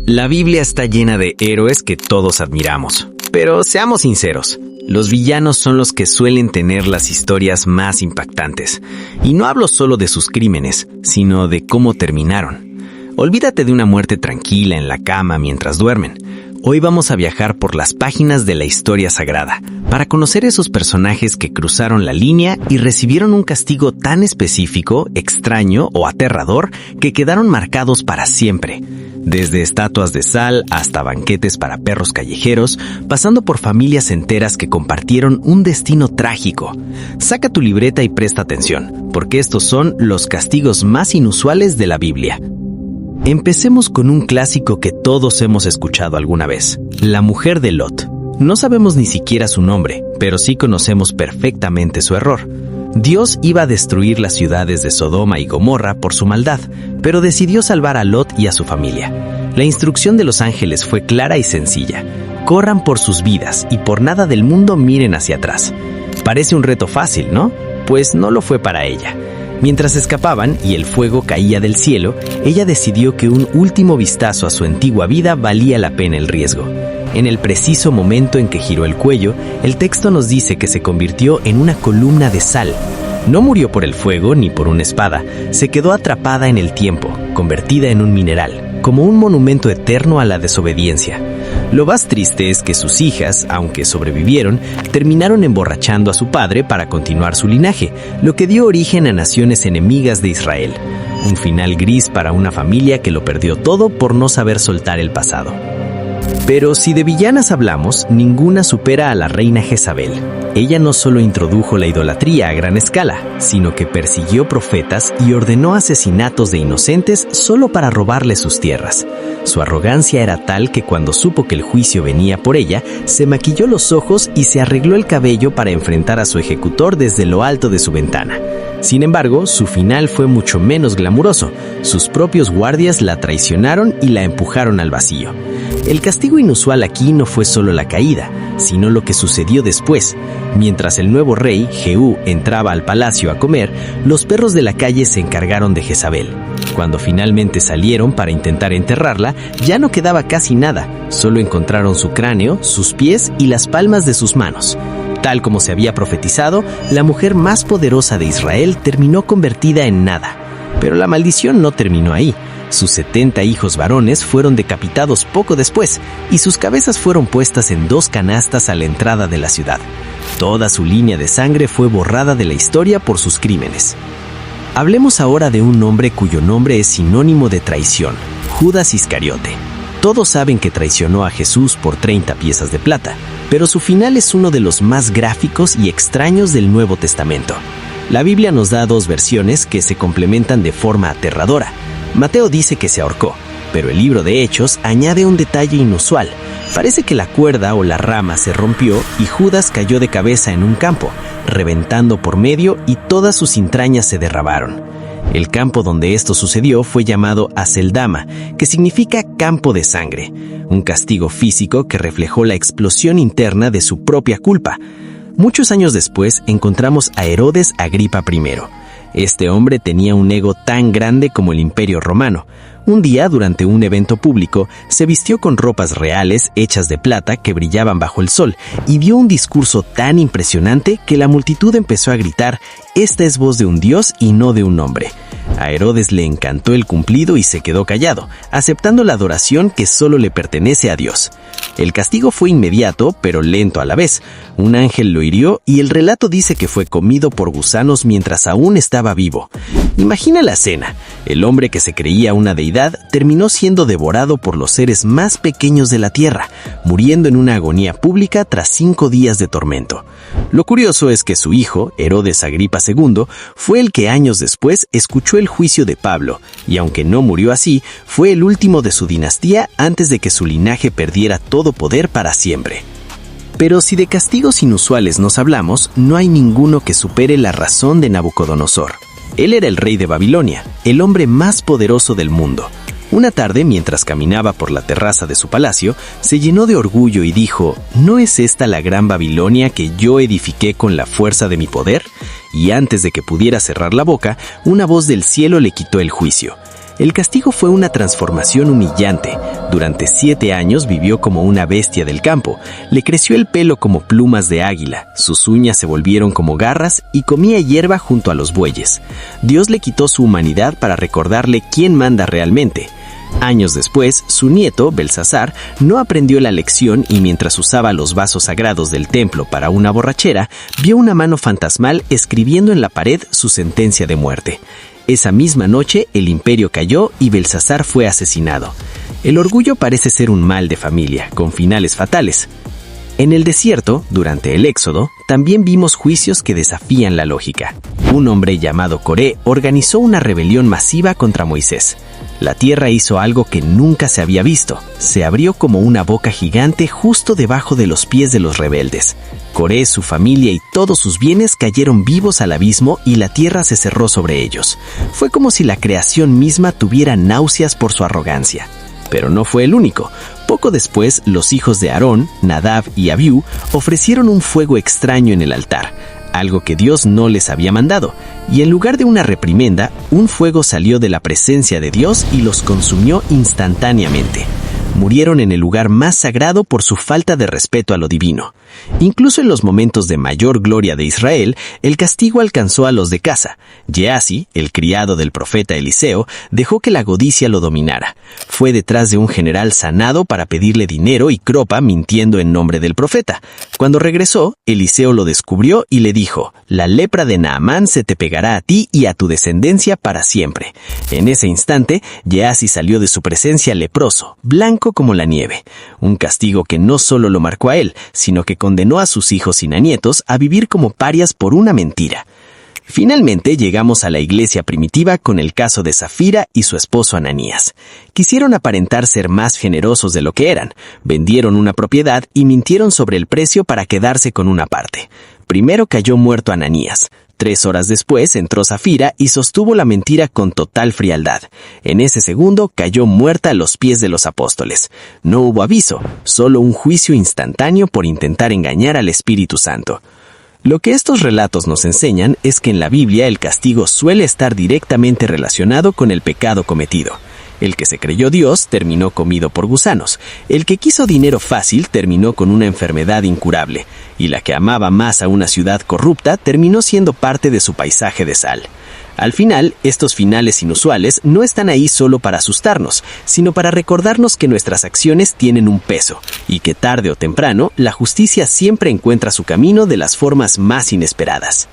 La Biblia está llena de héroes que todos admiramos. Pero seamos sinceros, los villanos son los que suelen tener las historias más impactantes. Y no hablo solo de sus crímenes, sino de cómo terminaron. Olvídate de una muerte tranquila en la cama mientras duermen. Hoy vamos a viajar por las páginas de la historia sagrada para conocer esos personajes que cruzaron la línea y recibieron un castigo tan específico, extraño o aterrador que quedaron marcados para siempre. Desde estatuas de sal hasta banquetes para perros callejeros, pasando por familias enteras que compartieron un destino trágico. Saca tu libreta y presta atención, porque estos son los castigos más inusuales de la Biblia. Empecemos con un clásico que todos hemos escuchado alguna vez, la mujer de Lot. No sabemos ni siquiera su nombre, pero sí conocemos perfectamente su error. Dios iba a destruir las ciudades de Sodoma y Gomorra por su maldad, pero decidió salvar a Lot y a su familia. La instrucción de los ángeles fue clara y sencilla. Corran por sus vidas y por nada del mundo miren hacia atrás. Parece un reto fácil, ¿no? Pues no lo fue para ella. Mientras escapaban y el fuego caía del cielo, ella decidió que un último vistazo a su antigua vida valía la pena el riesgo. En el preciso momento en que giró el cuello, el texto nos dice que se convirtió en una columna de sal. No murió por el fuego ni por una espada, se quedó atrapada en el tiempo, convertida en un mineral, como un monumento eterno a la desobediencia. Lo más triste es que sus hijas, aunque sobrevivieron, terminaron emborrachando a su padre para continuar su linaje, lo que dio origen a naciones enemigas de Israel. Un final gris para una familia que lo perdió todo por no saber soltar el pasado. Pero si de villanas hablamos, ninguna supera a la reina Jezabel. Ella no solo introdujo la idolatría a gran escala, sino que persiguió profetas y ordenó asesinatos de inocentes solo para robarles sus tierras. Su arrogancia era tal que cuando supo que el juicio venía por ella, se maquilló los ojos y se arregló el cabello para enfrentar a su ejecutor desde lo alto de su ventana. Sin embargo, su final fue mucho menos glamuroso. Sus propios guardias la traicionaron y la empujaron al vacío. El castigo inusual aquí no fue solo la caída, sino lo que sucedió después. Mientras el nuevo rey, Jehú, entraba al palacio a comer, los perros de la calle se encargaron de Jezabel. Cuando finalmente salieron para intentar enterrarla, ya no quedaba casi nada. Solo encontraron su cráneo, sus pies y las palmas de sus manos. Tal como se había profetizado, la mujer más poderosa de Israel terminó convertida en nada. Pero la maldición no terminó ahí. Sus 70 hijos varones fueron decapitados poco después y sus cabezas fueron puestas en 2 canastas a la entrada de la ciudad. Toda su línea de sangre fue borrada de la historia por sus crímenes. Hablemos ahora de un hombre cuyo nombre es sinónimo de traición, Judas Iscariote. Todos saben que traicionó a Jesús por 30 piezas de plata, pero su final es uno de los más gráficos y extraños del Nuevo Testamento. La Biblia nos da 2 versiones que se complementan de forma aterradora. Mateo dice que se ahorcó, pero el libro de Hechos añade un detalle inusual. Parece que la cuerda o la rama se rompió y Judas cayó de cabeza en un campo, reventando por medio y todas sus entrañas se derramaron. El campo donde esto sucedió fue llamado Aceldama, que significa campo de sangre, un castigo físico que reflejó la explosión interna de su propia culpa. Muchos años después encontramos a Herodes Agripa I. Este hombre tenía un ego tan grande como el Imperio Romano. Un día, durante un evento público, se vistió con ropas reales hechas de plata que brillaban bajo el sol y dio un discurso tan impresionante que la multitud empezó a gritar: «Esta es voz de un dios y no de un hombre». A Herodes le encantó el cumplido y se quedó callado, aceptando la adoración que solo le pertenece a Dios. El castigo fue inmediato, pero lento a la vez. Un ángel lo hirió y el relato dice que fue comido por gusanos mientras aún estaba vivo. Imagina la escena. El hombre que se creía una deidad terminó siendo devorado por los seres más pequeños de la tierra, muriendo en una agonía pública tras 5 días de tormento. Lo curioso es que su hijo, Herodes Agripa II, fue el que años después escuchó el juicio de Pablo, y aunque no murió así, fue el último de su dinastía antes de que su linaje perdiera todo poder para siempre. Pero si de castigos inusuales nos hablamos, no hay ninguno que supere la razón de Nabucodonosor. Él era el rey de Babilonia, el hombre más poderoso del mundo. Una tarde, mientras caminaba por la terraza de su palacio, se llenó de orgullo y dijo: ¿No es esta la gran Babilonia que yo edifiqué con la fuerza de mi poder? Y antes de que pudiera cerrar la boca, una voz del cielo le quitó el juicio. El castigo fue una transformación humillante. Durante 7 años vivió como una bestia del campo. Le creció el pelo como plumas de águila, sus uñas se volvieron como garras y comía hierba junto a los bueyes. Dios le quitó su humanidad para recordarle quién manda realmente. Años después, su nieto, Belsasar, no aprendió la lección y mientras usaba los vasos sagrados del templo para una borrachera, vio una mano fantasmal escribiendo en la pared su sentencia de muerte. Esa misma noche, el imperio cayó y Belsasar fue asesinado. El orgullo parece ser un mal de familia, con finales fatales. En el desierto, durante el Éxodo, también vimos juicios que desafían la lógica. Un hombre llamado Coré organizó una rebelión masiva contra Moisés. La tierra hizo algo que nunca se había visto. Se abrió como una boca gigante justo debajo de los pies de los rebeldes. Coré, su familia y todos sus bienes cayeron vivos al abismo y la tierra se cerró sobre ellos. Fue como si la creación misma tuviera náuseas por su arrogancia. Pero no fue el único. Poco después, los hijos de Aarón, Nadab y Abiú, ofrecieron un fuego extraño en el altar, algo que Dios no les había mandado, y en lugar de una reprimenda, un fuego salió de la presencia de Dios y los consumió instantáneamente. Murieron en el lugar más sagrado por su falta de respeto a lo divino. Incluso en los momentos de mayor gloria de Israel, el castigo alcanzó a los de casa. Gehazi, el criado del profeta Eliseo, dejó que la codicia lo dominara. Fue detrás de un general sanado para pedirle dinero y cropa mintiendo en nombre del profeta. Cuando regresó, Eliseo lo descubrió y le dijo: «La lepra de Naamán se te pegará a ti y a tu descendencia para siempre». En ese instante, Gehazi salió de su presencia leproso, blanco como la nieve. Un castigo que no solo lo marcó a él, sino que condenó a sus hijos y nietos a vivir como parias por una mentira. Finalmente llegamos a la iglesia primitiva con el caso de Safira y su esposo Ananías. Quisieron aparentar ser más generosos de lo que eran, vendieron una propiedad y mintieron sobre el precio para quedarse con una parte. Primero cayó muerto Ananías. 3 horas después entró Safira y sostuvo la mentira con total frialdad. En ese segundo cayó muerta a los pies de los apóstoles. No hubo aviso, solo un juicio instantáneo por intentar engañar al Espíritu Santo. Lo que estos relatos nos enseñan es que en la Biblia el castigo suele estar directamente relacionado con el pecado cometido. El que se creyó Dios terminó comido por gusanos. El que quiso dinero fácil terminó con una enfermedad incurable. Y la que amaba más a una ciudad corrupta terminó siendo parte de su paisaje de sal. Al final, estos finales inusuales no están ahí solo para asustarnos, sino para recordarnos que nuestras acciones tienen un peso, y que tarde o temprano, la justicia siempre encuentra su camino de las formas más inesperadas.